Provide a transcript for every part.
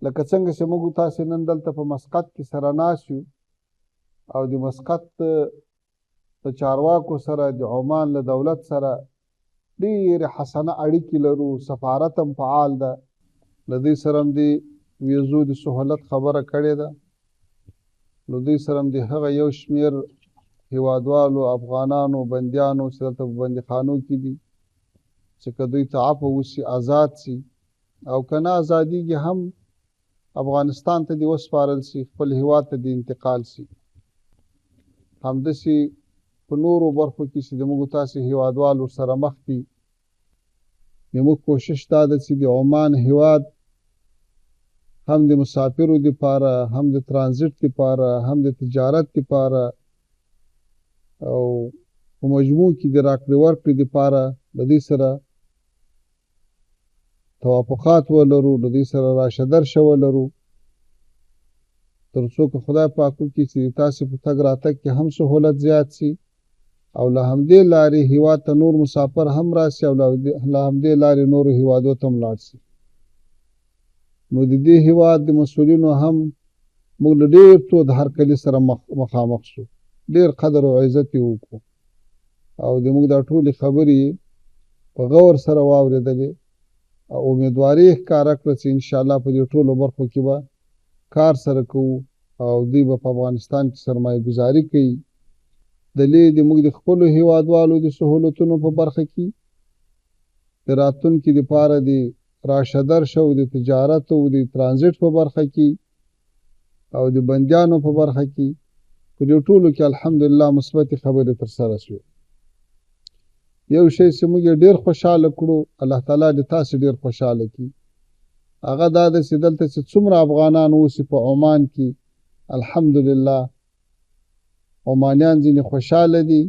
لکه څنګه چې موږ تاسې نن دلته په مسقط کې سره ناست یو او د مسقط د چارواکو سره د عمان له دولت سره ډېرې حسنه اړیکې لرو، سفارت هم فعال ده، له دوی سره هم د ویزو د سهولت خبره کړې ده. له دوی سره هم د هغه یو شمېر هیوادوالو افغانانو بندیانو چې دلته په بندیخانو کې دي چې که دوی ته عفو وشي آزاد سي او که نه ازادیږي هم افغانستان ته دې وسپارل سي، خپل هیواد ته دې انتقال سي. همداسې په نورو برخو کې چې د موږ تاسې هیوادوالو سره مخ دي، زموږ کوشش دا ده چې د عمان هیواد هم د مسافرو دپاره، هم د ترانزیت دپاره، هم د تجارت دپاره او په مجموع کې د راکړې ورکړې دپاره له دوی سره توافقات ولرو، له دوی سره راشه درشه ولرو، تر څو که خدای پاک وکړي چې تاسې په تګ راتګ کې هم سهولت زیات سي او له همدې لارې هیواد ته نور مسافر هم راسي او له همدې لارې نورو هیوادو ته هم لاړ سي. نو د دې هیواد د مسؤلینو هم موږ له ډېر تود هرکلي سره مخامخ شو، ډېر قدر او عزت یې وکړو او د موږ دا ټولې خبرې په غور سره واورېدلې او امیدواري یې ښکاره کړه چې انشاءالله په دې ټولو برخو کې به کار سره کوو او دوی به په افغانستان کې سرمایه ګزاري کوي. دلیل د موږ د خپلو هیوادوالو د سهولتونو په برخه کې د راتلونکي دپاره د راشه درشه او د تجارت او د ترانزیت په برخه کې او د بندیانو په برخه کې په دې ټولو کې الحمدلله مثبتې خبرې ترسره شوې. یو شی چې موږ یې ډېر خوشحاله کړو، الله تعالی دې تاسې ډېر خوشحاله کړي، هغه دا ده چې دلته چې څومره افغانان اوسي په عمان کې الحمدلله عمانیان ځینې خوشحاله دي،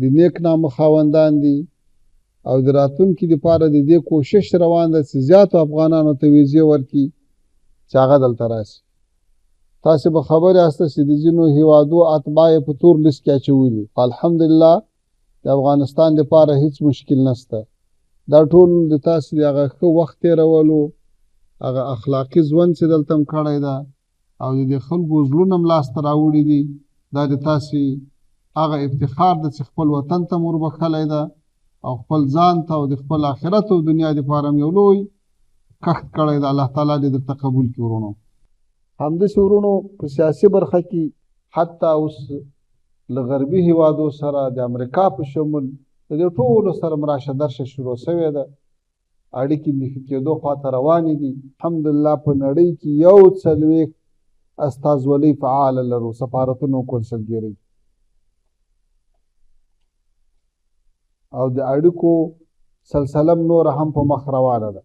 د نیک نامه خاوندان دي او د راتلونکي دپاره د دې کوشش روان ده چې زیاتو افغانانو ته ویزې ورکړي چې هغه دلته راسي. تاسې به خبر یاست چې د ځینو هیوادو اتباع یې په تور لیست کې اچولي، الحمدلله د افغانستان دپاره هیڅ مشکل نشته. دا ټول د تاسې د هغه ښه وخت تېرولو، هغه اخلاقي ژوند چې دلته هم کړی ده او د دې خلکو زړونه هم لاسته راوړي دي، دا د تاسې هغه افتخار ده چې خپل وطن ته مو وربښلی ده او خپل ځان ته او د خپل آخرت او دنیا دپاره هم یو لوی کښت کړی ده. الله تعالی دې درته قبول کړي. ورونو همداسې ورونو په سیاسي برخه کې حتی اوس له غربي هیوادو سره د امریکا په شمول د دې ټولو سره راشه درشه شروع شوې ده، اړیکې نښې کېدو خواته روانې دي. الحمدلله په نړۍ کې 40 استازولۍ فعاله لرو، سفارتونه او کنسلګرۍ او د اړیکو سلسله نور هم په مخ روانه ده.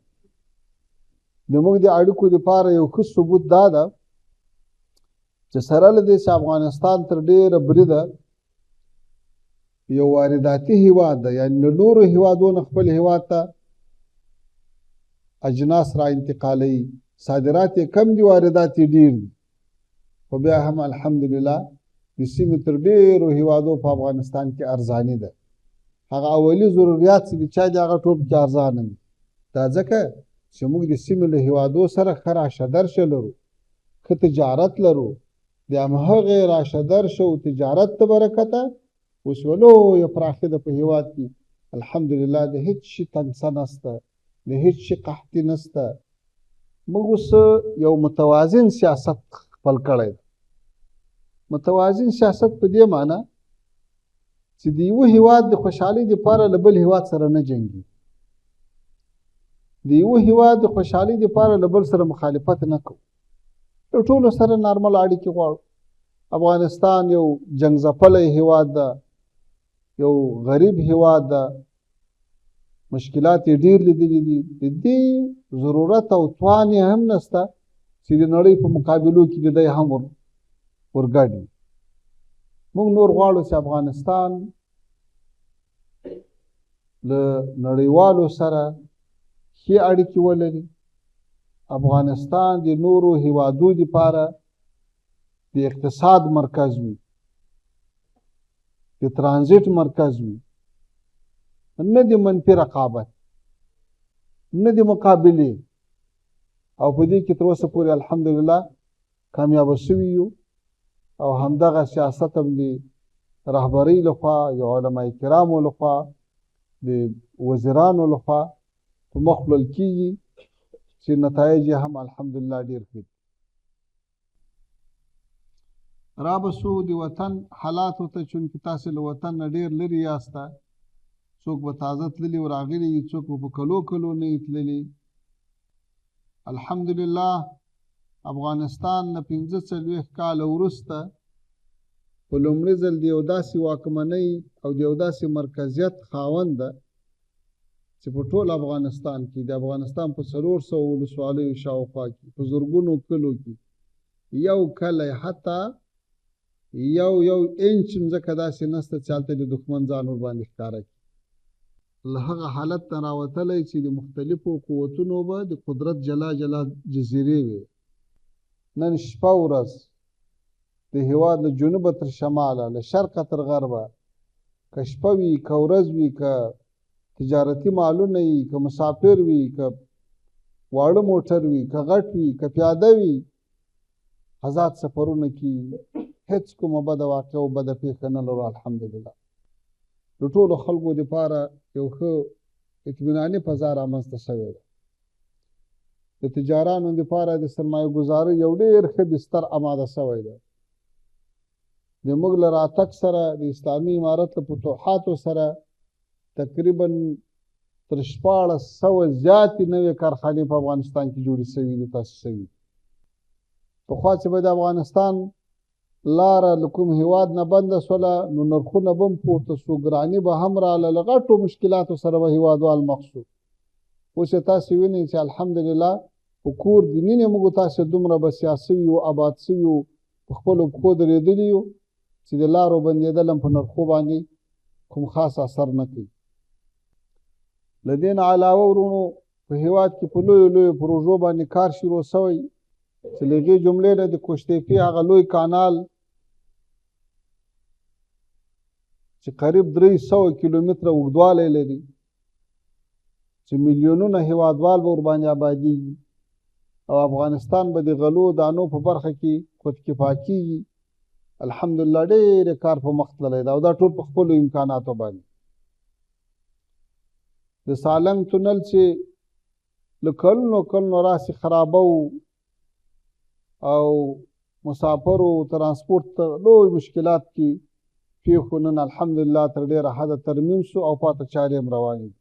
زموږ د اړیکو دپاره یو ښه ثبوت دا ده چې سره له دې چې افغانستان تر ډېره بریده یو وارداتي هیواد ده، یعنې له نورو هیوادونو خپل هیواد ته اجناس را انتقالوي، صادرات یې کم دي، واردات یې ډېر دي، خو بیا هم الحمدلله د سیمې تر ډېرو هیوادو په افغانستان کې ارزاني ده. هغه اولي ضروريات چې د چا دي هغه ټول پکې ارزانه دي. دا ځکه چې موږ د سیمې له هیوادو سره ښه راشه درشه لرو، ښه تجارت لرو. د همهغې راشه درشه او تجارت د برکته اوس یوه لویه پراخي ده په هیواد کې. الحمدلله د هیڅ شي تنګسه نسته، د هیڅ شي قحطي نسته. موږ اوس یو متوازن سیاست خپل کړی ده. متوازن سیاست په دې معنی چې د یوه هیواد د خوشحالۍ دپاره له بل هیواد سره نه جنګي، د یوه هیواد د خوشحالۍ دپاره له بل سره مخالفت نه کوو، د ټولو سره نارمل اړیکې غواړو. افغانستان یو جنګ ځپلی هیواد ده، یو غریب هیواد ده، مشکلات یې ډېر لیدلي دي، د دې ضرورت او توان یې هم نشته چې د نړۍ په مقابلو کې د دی هم ورګډ وي. موږ نور غواړو چې افغانستان له نړیوالو سره ښې اړیکې ولري، افغانستان د نورو هیوادو دپاره د اقتصاد مرکز وي، د ترانزیت مرکز وي، نه د منفي رقابت، نه د مقابلې او په دې کې تر اوسه پورې الحمدلله کامیابه شوي یو او همدغه سیاست هم د رهبرۍ لخوا د علما کرامو لخوا د وزیرانو لخوا په مخ وړل کېږي چې نتایج یې هم الحمدلله ډېر ښه دي. را به سو د وطن حالاتو ته، چونکې تاسې له وطن نه ډېر لرې یاسته، څوک به تازه تللي او راغلي دي، څوک به په کلو کلو نه یې تللي. الحمدلله افغانستان له 45 کاله وروسته په لومړي ځل د یو داسې واکمنۍ او د یو داسې مرکزیت خاوند ده چې په ټول افغانستان کې د افغانستان په 400 ولسوالیو شاوخوا کې په زرګونو کلو کې یو کلی حتی یو انچ مځکه داسې نشته چې هلته د دښمن ځان ورباندې ښکاره کړي. له هغه حالت نه راوتلی چې د مختلفو قوتونو به د قدرت جلا جلا جزیرې وي. نن شپه ورځ د هېواد له جنوبه تر شماله، له شرقه تر غربه، که شپه وي که ورځ وي، که تجارتي مالونه وي، که مسافر وي، که واړه موټر وي، که غټ وي، که پیاده وي، آزاد سفرونه کې هېڅ کومه بده واقعه او بده پېښه نه لرو. الحمدلله د ټولو خلکو دپاره یو ښه اطمیناني فضا رامنځته شوې ده. د تجارانو دپاره د سرمایه ګزارۍ یو ډېر ښه بستر اماده شوی ده. د موږ له راتګ سره د اسلامي امارت له فتوحاتو سره تقریبا تر 1400 زیاتې نوې کارخانې په افغانستان کې جوړې شوي دي، تاسیس شوي. پخوا چې به د افغانستان لاره له کوم هېواد نه بنده شوله نو نرخونه به هم پورته شو، ګراني به هم راله، له غټو مشکلاتو سره به هېوادوال مخ شو. اوس یې تاسې وینئ چې الحمدلله په کور دننه موږ تاسې دومره بسیا شوي یو، آباد شوي یو، په خپلو پښو درېدلي یو چې د لارو بندېدل هم په نرخو باندې کوم خاص اثر نه کوي. له دې نه علاوه ورونو په هېواد کې په لویو لویو پروژو باندې کار شروع شوی چې له هغې جملې نه د کوشتېپې هغه لوی کانال چې قریب 300 کیلومتره اوږدوالی لري چې میلیونونه هېوادوال به ورباندې آبادېږي او افغانستان به د غلو دانو په برخه کې خودکفا کېږي. الحمدلله ډېر کار په مخ تللی ده او دا ټول په خپلو امکاناتو باندې. د سالنګ تونل چې له کلونو راسې خرابه و او مسافرو ترانسپورټ ته لوی مشکلات کې پیښو، نن الحمدلله تر ډېره حده ترمیم شو او پاته چارې هم روانې دي.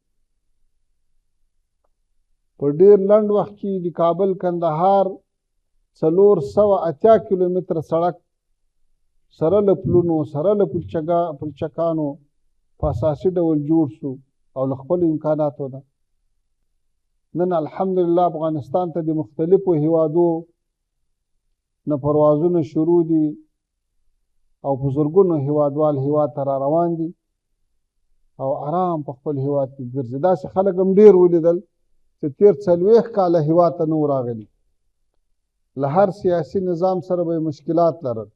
په ډېر لنډ وخت کې د کابل کندهار 480 کیلومتره سړک سره له پلونو، سره له پلچکانو په اساسي ډول جوړ شو او له خپلو امکاناتو نه. نن الحمدلله افغانستان ته د مختلفو هېوادو نه پروازونه شروع دي او په زرګونو هېوادوال هېواد ته را روان دي او آرام په خپل هېواد کې ګرځي. داسې خلک هم ډېر ولیدل چې تېر 40 کاله هېواد ته نه و راغلي، له هر سیاسي نظام سره به مشکلات لرل.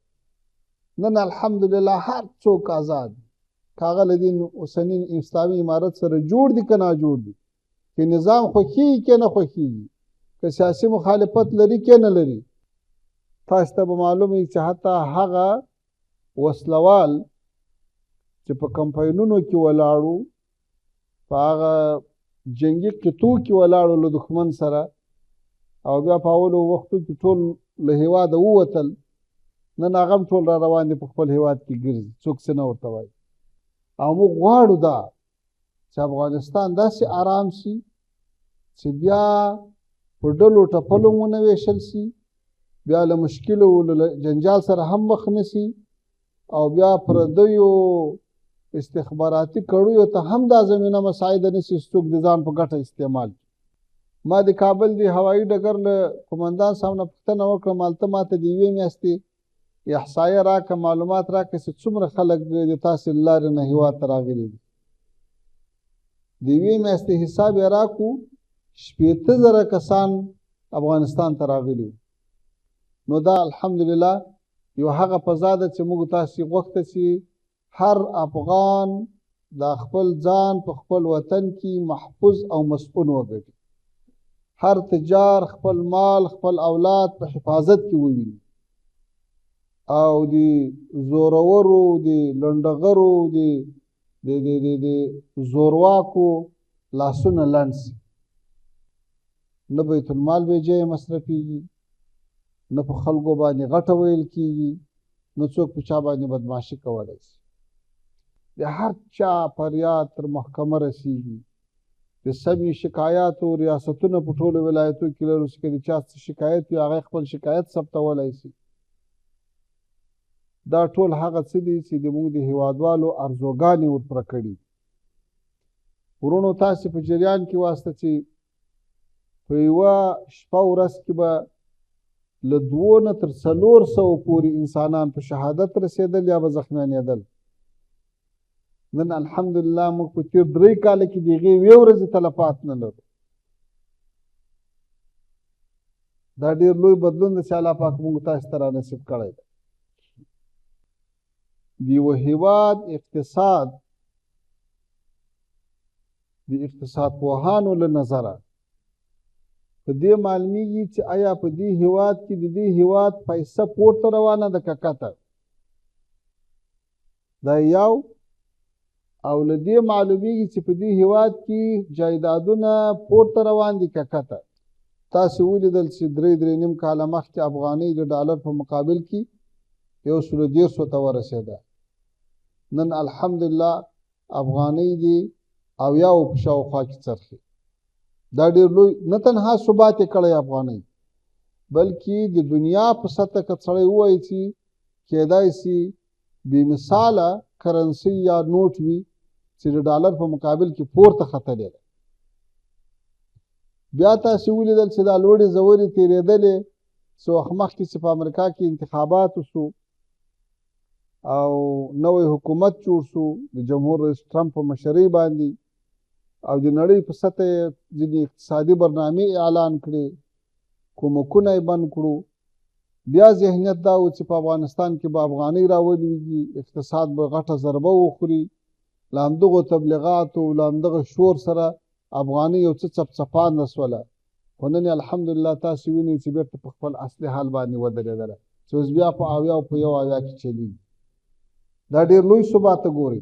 نن الحمدلله هر څوک آزاد دي، که هغه له دې اوسني اسلامي امارت سره جوړ دي که ناجوړ دي، که نظام خوښېږي که نه خوښېږي، که سیاسي مخالفت لري که نه لري. تاسو ته به معلوم وي چې حتی هغه وسلوال چې په کمپاینونو کې ولاړو، په هغه جنګي قطعو کې ولاړو له دښمن سره او بیا په اولو وختو کې ټول له هېواده ووتل، نن هغه هم ټول را روان دي په خپل هېواد کې ګرځي، څوک څه نه ورته وایي. او موږ غواړو دا چې افغانستان داسې ارام شي چې بیا په ډلو ټپلو ونه ویشل شي، بیا له مشکلو له جنجال سره هم مخ نه شي او بیا پردیو استخباراتي کړیو ته هم دا زمینه مساعده نه شي څوک د ځان په ګټه استعمال کړي. ما د کابل د هوایي ډګر له قمندان صاحب نه پوښتنه وکړه، هلته ماته د یوې میاشتې احصایه راکړه، معلومات راکړه چې څومره خلک د تاسې له لارې نه هېواد ته راغلي دي. د یوې میاشتې حساب یې راکړو، 80,000 کسان افغانستان ته راغلي وو. نو دا الحمدلله یو هغه فضا ده چې موږ تاسې غوښته چې هر افغان د خپل ځان په خپل وطن کې محفوظ او مسؤل وګڼي. هر تجار خپل مال خپل اولاد په حفاظت کې وویني او د زورورو د لنډغرو د زورواکو لاسونه لنډ سي. نه بیت المال بې ځایه مصرفېږي، نه په خلکو باندې غټه ویل کېږي، نه څوک په چا باندې بدماشي کولی شي. د هر چا فریاد تر محکمه رسېږي. د سمې شکایاتو ریاستونه په ټولو ولایتو کې لرو چې که د چا څه شکایت وي هغه خپل شکایت ثبتولی شي. دا ټول هغه څه دي چې زموږ د هېوادوالو ارزوګانې ورپوره کړي. ورونو تاسې په جریان کې واسطه چې په یوه شپه ورځ کې به له 2 نه تر 400 پورې انسانان په شهادت رسېدل یا به زخمیانېدل. نن الحمدلله موږ په تېر 3 کاله کې د هغې یوې ورځې تلفات نه لرو. دا ډېر لوی بدلون دی چې الله پاک موږ تاسو ته رانصیب کړی دی. د یوه هېواد اقتصاد د اقتصاد پوهانو له نظره په دې معلومیږي چې آیا په دې هېواد کې د دې هېواد پیسه پورته روانه ده که کته. دا یو. او له دې معلومیږي چې په دې هېواد کې جایدادونه پورته روان دي که کته. تاسې ولیدل چې 3.5 کاله مخکې افغانۍ د ډالر په مقابل کې 113 ته ورسېده. نن الحمدلله افغانۍ دي 80 په شاوخوا کې څرخي. دا ډېر لوی نه تنها ثبات یې کړی افغانۍ، بلکې د دنیا په سطح که سړی ووایي چې کیدای شي بې مثاله کرنسۍ یا نوټ وي چې د ډالر په مقابل کې پورته ختلی ده. بیا تاسې ولیدل چې دا لوړې ژورې تېرېدلې څه وخت مخکې چې په امریکا کې انتخابات وشو او نوی حکومت جوړ شو د جمهور رئیس ټرمپ په مشرۍ باندې، او د نړۍ په سطح ځینې اقتصادي برنامې اعلان کړې، کومکونه یې بند کړو. بیا ذهنیت دا و چې په افغانستان کې به افغانۍ راولویږي، اقتصاد به غټه ضربه وخوري. له همدغو تبلیغاتو له همدغه شور سره افغانۍ یو څه څپڅپانده شوله. خو نن الحمدلله تاسې وینئ چې بېرته په خپل اصلي حال باندې ودرېدله چې اوس بیا په 80 په 1 کې چلیږي. دا ډېر لوی ثبات ته ګورئ.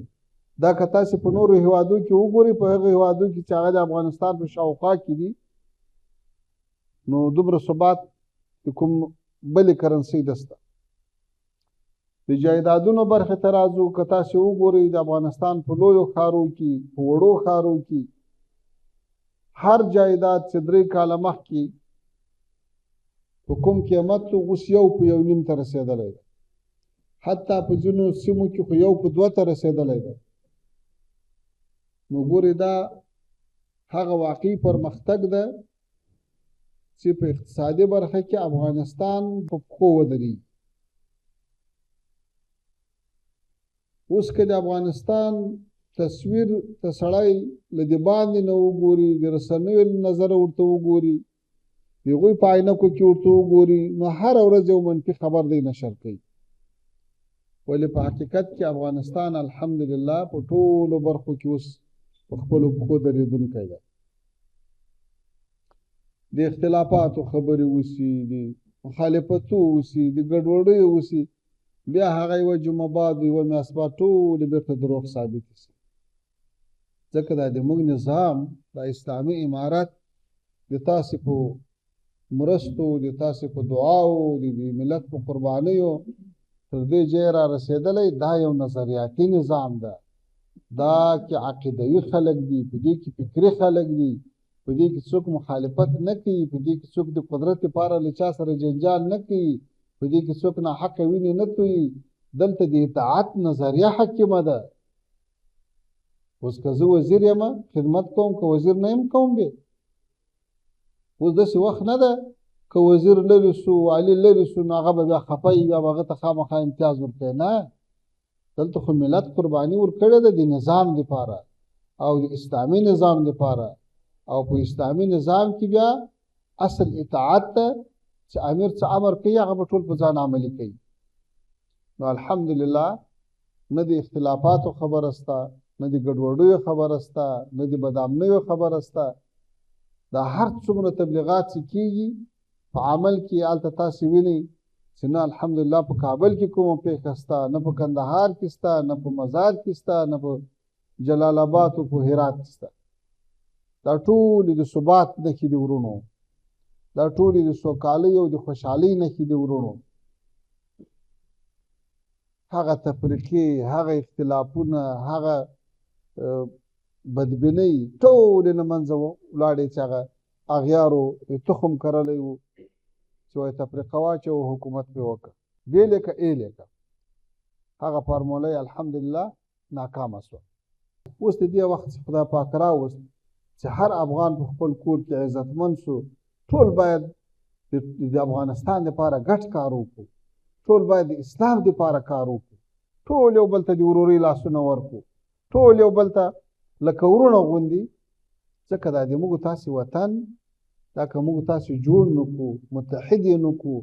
دا که تاسې په نورو هېوادو کې وګورئ، په هغه هېوادو کې چې هغه د افغانستان په شاوخوا کې دي، نو دومره ثبات د کوم بلې کرنسۍ دسته. د جایدادونو برخې ته راځو. که تاسې وګورئ د افغانستان په لویو ښارو کې په وړو ښارو کې هر جایداد چې 3 کاله مخکې په کوم قیمت و اوس 1 په 1.5 ته رسېدلی ده. حتی په ځینو سیمو کې خو 1 په 2 ته رسېدلی ده. نو ګورئ دا هغه واقعي پرمختګ ده چې په اقتصادي برخه کې افغانستان په پښو ودرېږي. اوس که د افغانستان تصویر ته سړی له د باندې نه وګوري، د رسنیو له نظره ورته وګوري، د هغوی په عینکو کې ورته وګوري، نو هره ورځ یو منفي خبر دی نشر کوي. ولې په حقیقت کې افغانستان الحمدلله په ټولو برخو کې اوس په خپلو پښو درېدونکی ده. د اختلافاتو خبرې وسي، د مخالفتو وسي، د ګډوډیو وسي، بیا هغه یوه جمعه بعد یوه میاشت بعد ټولې بېرته دروغ ثابتې شي. ځکه دا د موږ نظام دا اسلامي امارت د تاسې په مرستو، د تاسې په دعاو، د ملت په قربانیو تر دې ځایه را رسېدلی. دا یو نظریاتي نظام ده. دا کې عقیدوي خلک دي، په دې کې فکري خلک دي، په دې کې څوک مخالفت نه کوي، په دې کې څوک د قدرت لپاره له چا سره جنجال نه کوي، په دې کې څوک ناحقه وینې نه تویي. دلته د اطاعت نظریه حاکمه ده. اوس که زه وزیر یم خدمت کوم، که وزیر نه یم کوم بې. اوس داسې وخت نه ده که وزیر لرې سو والي لرې سو نو هغه به بیا خفه وي، بیا به هغه ته خامخا امتیاز ورکوي. نه، دلته خو ملت قرباني ورکړې ده د نظام دپاره او د اسلامي نظام دپاره. او په اسلامي نظام کې بیا اصل اطاعت ته چې امیر څه امر کوي هغه به ټول په ځان عملي کوي. نو الحمدلله نه د اختلافاتو خبره شته، نه د ګډوډیو خبره شته، نه د بدامنیو خبره شته. دا هر څومره تبلیغات چې کېږي په عمل کې هلته تاسې وینئ چې نه الحمدلله په کابل کې کومه پېښه شته، نه په کندهار کې شته، نه په مزار کې شته، نه په جلال آباد او په هرات کې شته. دا ټولې د ثبات نښې دي ورونو، دا ټولې د سوکالۍ او د خوشحالۍ نښې دي ورونو. هغه تفریقې، هغه اختلافونه، هغه بدبینۍ ټولې له منځه ولاړې چې هغه اغیارو تخم کرلی و چې وایي تفریقه واچوه حکومت پرې وکړه، بېل یې که ایل یې که. هغه فارموله یې الحمدلله ناکامه شوه. اوس د دې وخت خدای پاک راوست چې هر افغان په خپل کور کې عزتمند شو. ټول باید د افغانستان دپاره ګډ کار وکړو، ټول باید د اسلام دپاره کار وکړو، ټول یو بل ته د ورورۍ لاسونه ورکړو، ټول یو بل ته لکه ورونه غوندې. ځکه دا د موږ تاسې وطن دا که موږ تاسې جوړ نه کړو، متحد یې نه کړو،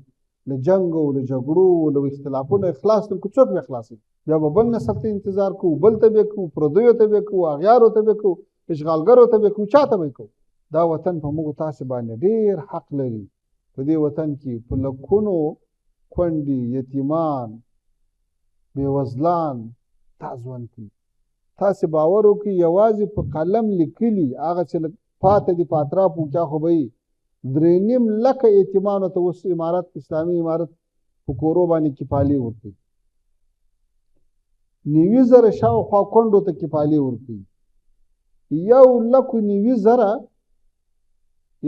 له جنګ او له جګړو او له اختلافونو اخلاص نه کړو، څوک به خلاصوي؟ بیا به بل نسل ته انتظار کوو، بل ته به یې کوو، پردیو ته به یې کوو، اغیارو ته به یې کوو، اشغالګرو ته به یې کوو، چا ته به یې کوو؟ دا وطن په موږ تاسې باندې ډېر حق لري. په دې وطن کې په لکونو کونډې، یتیمان، بېوزلان تا ژوند کوي. تاسې باور وکړئ یوازې په قلم لیکلي هغه چې پاته دي په اطرافو کې خو به یې 3.5 لکه یتیمانو ته اوس امارت اسلامي امارت په کورو باندې کفالې ورکوي، 90,000 شاوخوا کونډو ته کفالې ورکوي، 1,90,000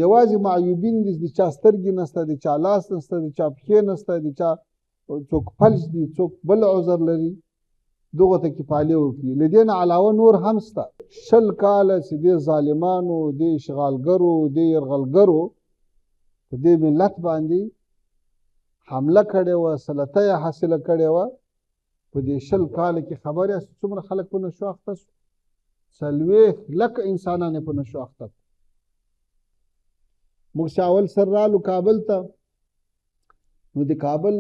یوازې معیوبین دي، د چا سترګې نشته، د چا لاس نشته، د چا پښې نشته، د چا څوک فلج دي، څوک بل عذر لري، دغو ته کفالې ورکوي. له دې نه علاوه نور هم شته. 20 کاله چې دې ظالمانو، دې اشغالګرو، دې یرغلګرو په دې ملت باندې حمله کړې وه، سلطه یې حاصله کړې وه، په دې 20 کاله کې خبر یاست څومره خلک په نشو اخته شو؟ 40 لکه انسانان یې په نشو اخته کړو. موږ چې اول سر رالو کابل ته، نو د کابل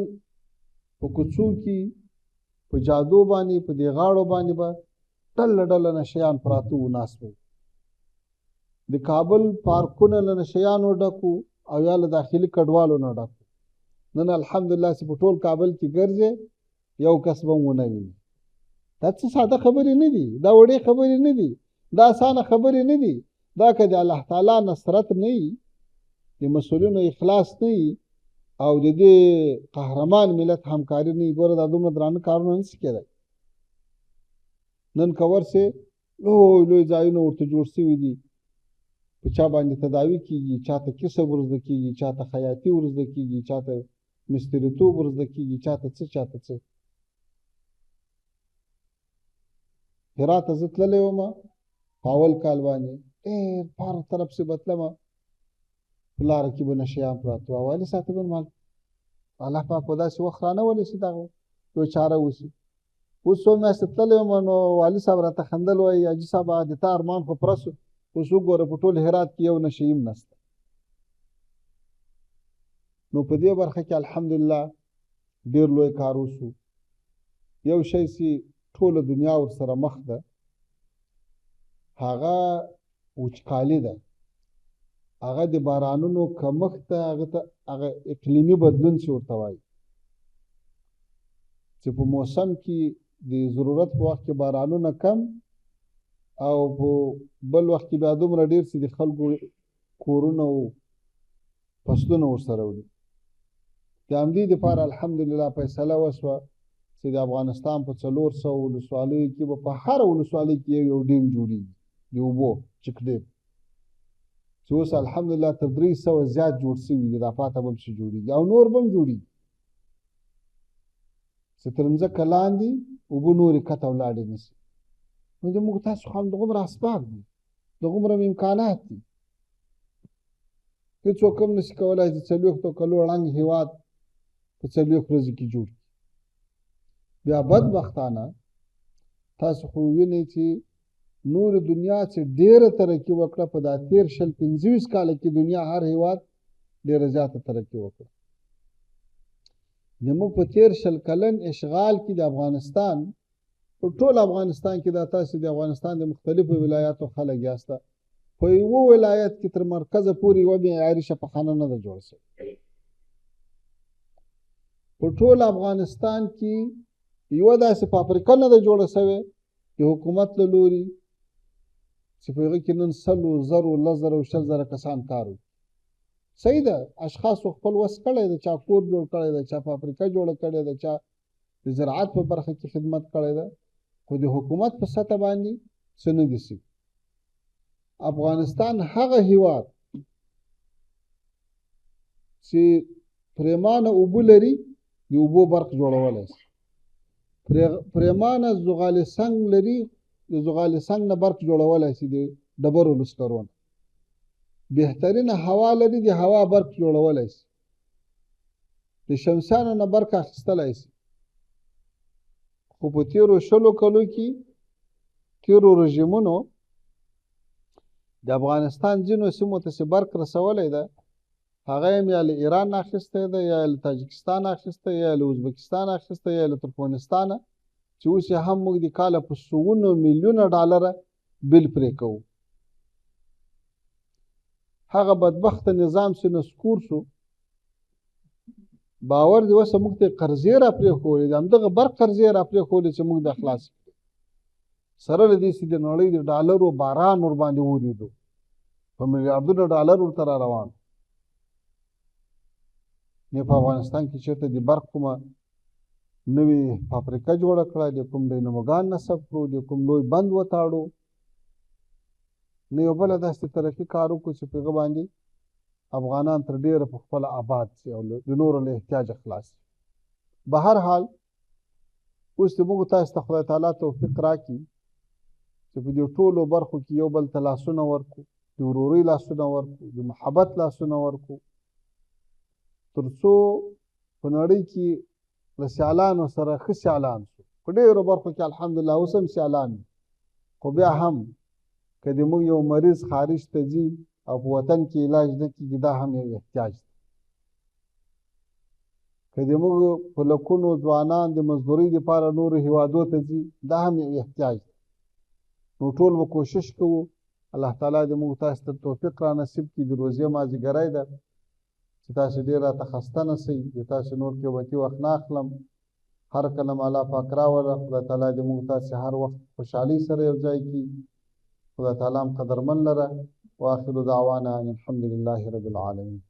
په کوڅو کې په جادو باندې په دې غاړو باندې به ډله ډله نشیان پراته وو، ناست وو. د کابل پارکونه له نشیانو ډکو او یا له داخلي کډوالو نه ډکو. نن الحمدلله چې په ټول کابل کې ګرځې یو کس به هم ونه ویني. دا څه ساده خبرې نه دي، دا وړې خبرې نه دي، دا اسانه خبرې نه دي. دا که د الله تعالی نصرت نه وي، د مسؤلینو اخلاص نه وي او د دې قهرمان ملت همکاري نه وي، ګوره دا دومره درانه کارونه نشي کېدی. نن که ورسې لوی لوی ځایونه ورته جوړ شوي دي، په چا باندې تداوي کېږي، چا ته کسب ورزده کېږي، چا ته خیاطي ورزده کېږي، چا ته مستریتوب ورزده کېږي، چا ته څه چا ته څه. هرات ته زه تللی وم په اول کال باندې، ډېر پار طرف سے به تلمه، په لاره کې به نشیان پراته وو. والي صاحب ته به مال الله پاک په داسې وخت رانولی چې دغه یو چاره وشي. اوس څو میاشتې تللی وم، نو والي صاحب راته خندل، وایي حاجي صاحب د تا ارمان خو پوره سو، اوس وګوره په ټول هرات کې یو نشي هم نشته. نو په دې برخه کې الحمدلله ډېر لوی کار وشو. یو شی چې ټوله دنیا ورسره مخ ده هغه وچکالي ده، هغه د بارانونو کمښت ده، هغه ته هغه اقلیمي بدلون چې ورته وایي، چې په موسم کې د ضرورت په وخت کې بارانونه کم او په بل وخت کې بیا دومره ډېر چې د خلکو کورونه او فصلونه ورسره وړي. د همدې دپاره الحمدلله فیصله وشوه چې د افغانستان په 400 ولسوالیو کې به په هره ولسوالۍ کې یو ډیم جوړېږي، د اوبو چک ډیم، چې اوس الحمدلله تر 300 زیات جوړ شوي دي، دا پاته به هم شي جوړېږي او نور به هم جوړېږي، چې تر مځکه لاندې اوبه نورې کته ولاړې نه شي. نو د موږ تاسو خو هم دغومره اسباب دي، دغومره امکانات دي، هېڅوک هم نشي کولی چې 40 کلو ړنګ هېواد په 40 ورځو کې جوړ کړي. بیا بدبختانه تاسو خو وینئ چې نور دنیا چې ډېره ترقي وکړه، په دا 13-25 کاله کې دنیا هر هېواد ډېره زیاته ترقي وکړه. زموږ په 13 کلن اشغال کې د افغانستان په ټول افغانستان کې دا تاسو د افغانستان د مختلفو ولایاتو خلک یاسته، په یوه ولایت کې تر مرکزه پورې یوه معیاري شفاخانه نه ده جوړه شوې. په ټول افغانستان کې یوه داسې فابریکه نه ده جوړه شوې د حکومت له لوري چې په هغه کې نن 100 لس زره او 20 زره کسان کار وکړي. صحیح ده، اشخاصو خپل وس کړی ده، چا کور جوړ کړی ده، چا فابریکه جوړه کړې ده، چا د زراعت په برخه کې خدمت کړی ده، خو د حکومت په سطح باندې څه نه دي شوي. افغانستان هغه هیواد چې پریمانه اوبه لري د اوبو برق جوړولی شي، پریمانه زغالي سنګ لري د زغالي سنګ نه برق جوړولی شي د ډبرو لسکرونه، بهترینه هوا لري د هوا برق جوړولی شي، د شمسیانو نه برق اخیستلی شي. خو په تیرو 20 کلو کې تیرو رژیمونو د افغانستان ځینو سیمو ته چې برق رسولی ده، هغه هم یا له ایران نه اخیستی ده، یا له تاجکستان اخیستی، یا له ازبکستان اخیستی، یا له ترکمنستانه، چې اوس یې هم موږ د کاله په 100 میلیونه ډالره بل پرې کوو. هغه بدبخته نظام چې نسکور شو، باور دې اوسه موږ ته قرضې را پرېښولې، د همدغه برق قرضې را پرېښولې چې موږ د خلاص کړو. سره له دې چې د نړۍ د ډالرو باران ورباندې وریدو، په میلیاردونو ډالر ورته را روان. نه په افغانستان کې چېرته د برق کومه نوې فابریکه جوړه کړه، د کوم ډیناموګان نصب کړو، د کوم لوی بند وتاړو، نه یو بله داسې ترقي کار وکړو چې په هغه باندې افغانان تر ډېره په خپله آباد شي او د نورو له احتیاجه خلاص شي. به هر حال اوس د موږ تاسو ته خدای تعالی توفیق راکړي چې په دې ټولو برخو کې یو بل ته لاسونه ورکړو، د ورورۍ لاسونه ورکړو، د محبت لاسونه ورکړو، تر څو په نړۍ کې له سیالانو سره ښه سیالان شو. په ډېرو برخو کې الحمدلله اوس هم سیالان دي، خو بیا هم که د موږ یو مریض خارج ته ځي او په وطن کې علاج نه کېږي، دا هم یو احتیاج دی. که د موږ په لکونو ځوانان د مزدورۍ دپاره نورو هیوادو ته ځي، دا هم یو احتیاج دی. نو ټول به کوشش کوو الله تعالی دې موږ تاسو ته توفیق را نصیب کړي. د روژې مازدیګری ده چې تاسو ډېر راته خسته نه شئ، د تاسو نور قیمتي وخت نه اخلم. هر کله م الله پاک راوله، خدای تعالی دې موږ تاسې هر وخت خوشحالۍ سره یو ځای کړي. خدای تعالی هم قدرمن لره. واخر دعوانا ان الحمد لله رب العالمين.